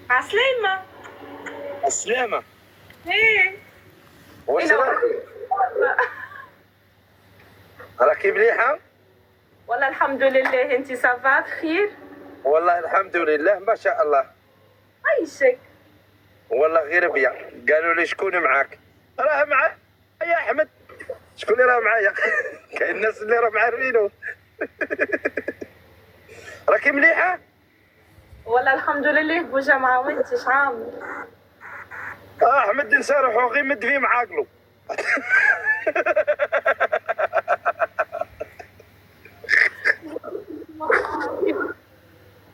عسلامة. السلامة. ايه واش راكي مليحة؟ والله الحمد لله. انتي صافا بخير؟ والله الحمد لله ما شاء الله. عايشك. والله غير بيا. قالوا لي شكون معاك؟ راه معايا يا احمد. شكون اللي راه معايا؟ كاين الناس اللي راه عارفينه. راكي مليحة؟ والله الحمد لله بوجمعة. وانتي شعامل؟ احمد نسارحو غير مد فيه معاقلو.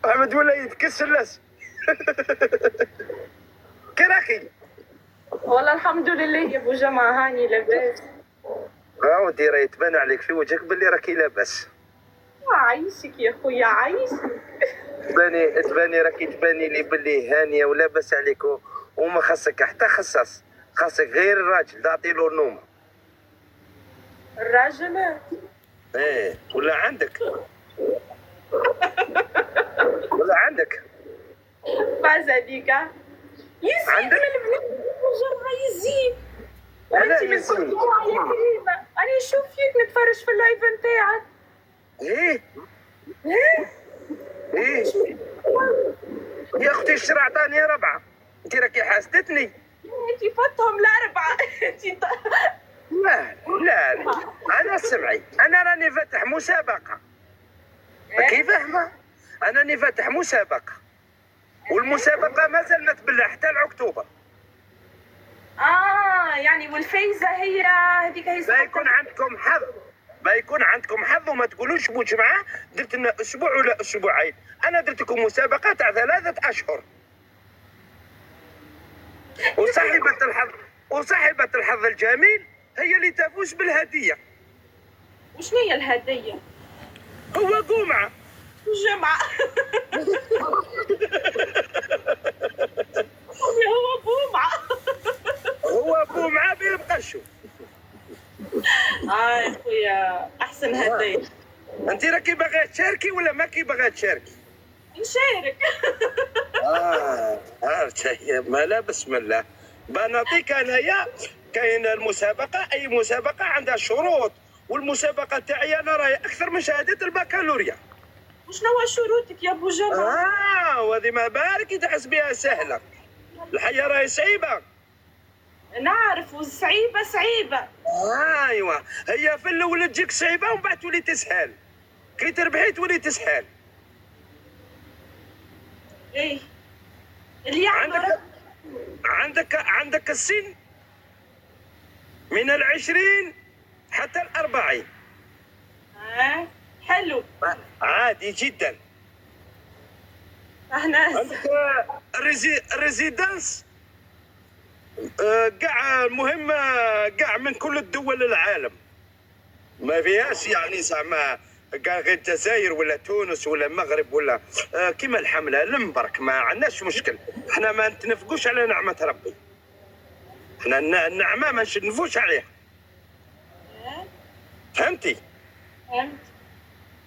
احمد ولا يتكسر لاس. كي راكي؟ والله الحمد لله يا بوجمعة. هاني لاباس. ودي راه يتبان عليك في وجهك باللي راكي لاباس. عايشك يا خويا عايشك. تباني راكي تباني لي باللي هانيه ولاباس عليك وما خاصك حتى خصاص. خاصك غير الراجل تعطي له النوم. الراجل ايه ولا عندك ولا عندك فازا ديكا يزيد عندك؟ من البنات بوجمعة يزيد. أنا وانتي من يزيد. بوجمعة يا كريمة. انا نشوف فيك نتفرج في اللايف نتاعك. ايه ايه ايه يا اختي الشرع عطاني ربعه. انت راكي حاسدتني. انتي فتهم الاربعة. انتي لا لا لا. انا سمعي انا راني فاتح مسابقه. كيف فاهمه؟ انا راني فاتح مسابقه والمسابقه مازال ما تبلع حتى لاكتوبر. يعني والفايزة هي هذيك هي بيكون عندكم حظ. بيكون عندكم حظ وما تقولوش مجمعة درت لنا اسبوع ولا اسبوعين. انا درت لكم مسابقة تاع 3 اشهر. وصاحبة الحظ الجميل هي اللي تفوز بالهدية. وشنو هي الهدية؟ هو قمعة. جمعة. هو بومعة. هو قمعة بالمقشو. يا خويا احسن هدية. انت راكي باغيه تشاركي ولا ما كي باغيه تشاركي؟ نشارك. ما لا بسم الله. بنعطيك انايا كاين المسابقه. اي مسابقه عندها شروط والمسابقه تاعي انا راهي اكثر من شهاده البكالوريا. وشنو هو شروطك يا بو جمعة؟ وهذه ما بالك تحس بها سهله. الحياه راهي صعيبه. نعرف وصعيبة صعيبة. ايوا هي في الاول تجيك صعيبه ومن بعد تولي تسهل. كي تربحي تولي تسهل. ايه اللي يعمل عندك السن من 20 حتى 40. حلو. عادي جدا. احنا عندك الريزيدنس كاع المهم كاع من كل الدول العالم. ما فيهاش يعني زعما كاع غير الجزائر ولا تونس ولا المغرب ولا كيما الحمله المبرك ما عندناش مشكل. احنا ما نتنفقوش على نعمه ربي. احنا النعمه ما نشنفوش عليها. فهمتي؟ فهمت.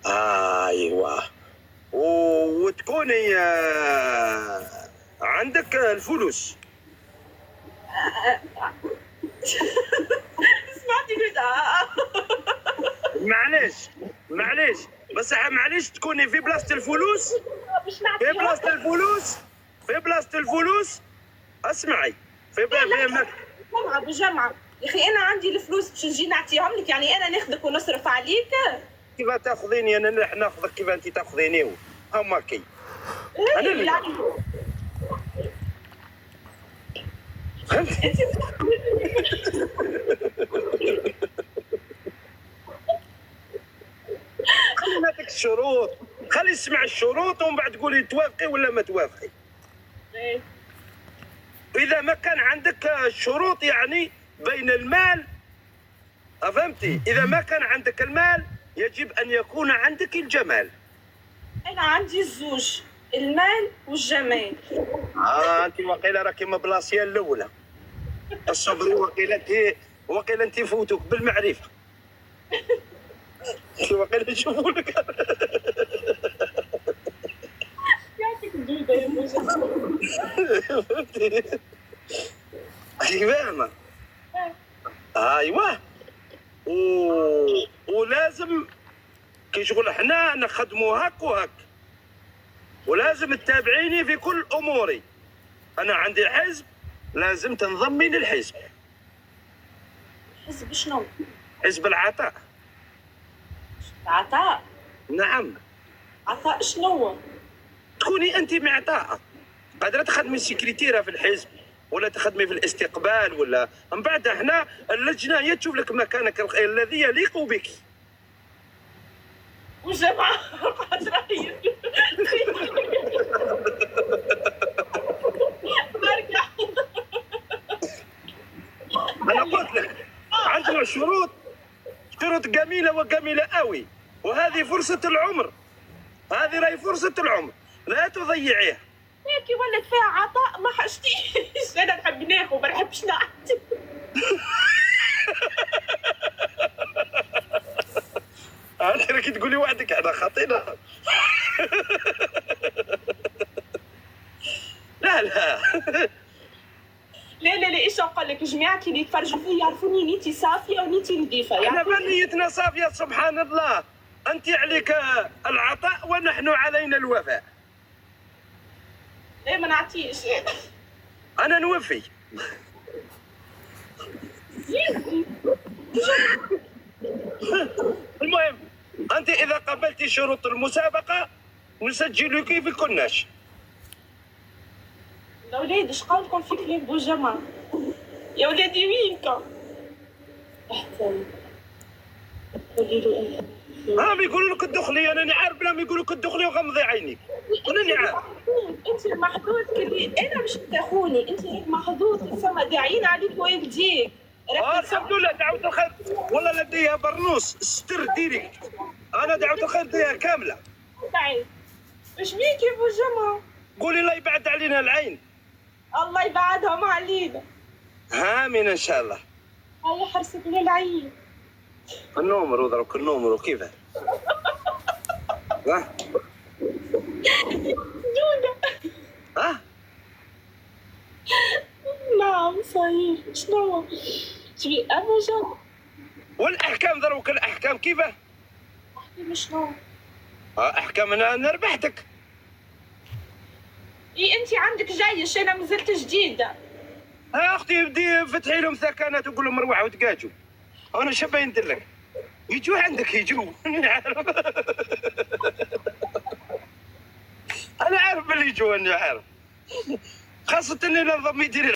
ايوه. وتكوني عندك الفلوس. سمعتي كده. معليش بصح معليش تكوني في بلاصه الفلوس. مش نعطيها. في بلاصه الفلوس اسمعي. جمعة بجمعة يا اخي انا عندي الفلوس باش نجي نعطيهم لك. يعني انا ناخذك ونصرف عليك. كيف تاخذيني انا ناخذك كيف انت تاخذيني هما كي انا اللي فهمت. خلي نعطيك الشروط. خلي اسمع الشروط ومن بعد تقولي توافقي ولا ما توافقي. اذا ما كان عندك الشروط يعني بين المال. فهمتي؟ اذا ما كان عندك المال يجب ان يكون عندك الجمال. انا عندي الزوج المال والجمال. انت وقيله راكي من بلاصيه الاولى. الصبر وقيله انت فوتوك بالمعرفه. وقيله يشوفوا لك. يعطيك الدودة يا ابو جمال. فاهمة؟ ايوه. ولازم كي شغل احنا نخدموا هك وهك، ولازم تتابعيني في كل اموري. انا عندي حزب، لازم تنضمي للحزب. حزب شنو؟ حزب العطاء. عطاء؟ نعم. عطاء شنو؟ تكوني انت معطاءة، قادرة تخدمي سكرتيرة في الحزب، ولا تخدمي في الاستقبال، ولا من بعد احنا اللجنة هي تشوف لك مكانك الذي يليق بك. وجماعة قاعد رايح برجع. انا قلت لك عندنا شروط جميلة وجميلة قوي، وهذه فرصة العمر. هذه راهي فرصة العمر، لا تضيعيها. هيك ولد فيها عطاء ما حشتيش. انا نحب ناخذ ما نحبش نعطي. انت راكي تقولي وحدك انا خطينا. لا لا. لا لا لا، ايش نقول لك؟ جماعتي اللي يتفرجوا فيا يعرفوني نيتي صافيه ونيتي نظيفه. احنا بنيتنا صافيه سبحان الله. انت عليك العطاء ونحن علينا الوفاء. لا ما نعطيش. انا نوفي. المهم انت اذا قبلتي شروط المسابقه نسجلك في الكناش. يا ولاد اش قولكم في كلام بوجمع؟ يا ولادي وينكم؟ احسن قولي له انت. هم يقولوا لك الدخلي، انا عارف بلا ما يقولوا لك الدخلي وغمضي عينيك. انا عارف. انت المحظوظ كبير، انا مش تاخوني، انت المحظوظ ثم داعين عليك والديك. الحمد لله دعوة الخير، والله لديها برنوس ستر ديريكت. انا دعوة الخير ديها كامله. تعال اش بيك يا بوجمع؟ قولي الله يبعد علينا العين. الله يبعدهم علينا. امين ان شاء الله. هيا حرصك من العين. النمر ضربك النمر كيف؟ ها؟ دودة. ها؟ نعم صحيح. شنو؟ تبي أبو جمع؟ والاحكام ضربك الاحكام كيف؟ احكي شنو؟ احكام انا ربحتك. اي انت عندك جيش، انا مازلت جديده. يا اختي بدي فتحي لهم ثكنات وقول لهم روحوا وتقاجوا. انا شبه ندير لك؟ يجوا عندك يجوا. انا عارف باللي يجوا، انا عارف، خاصة اني نظام يدير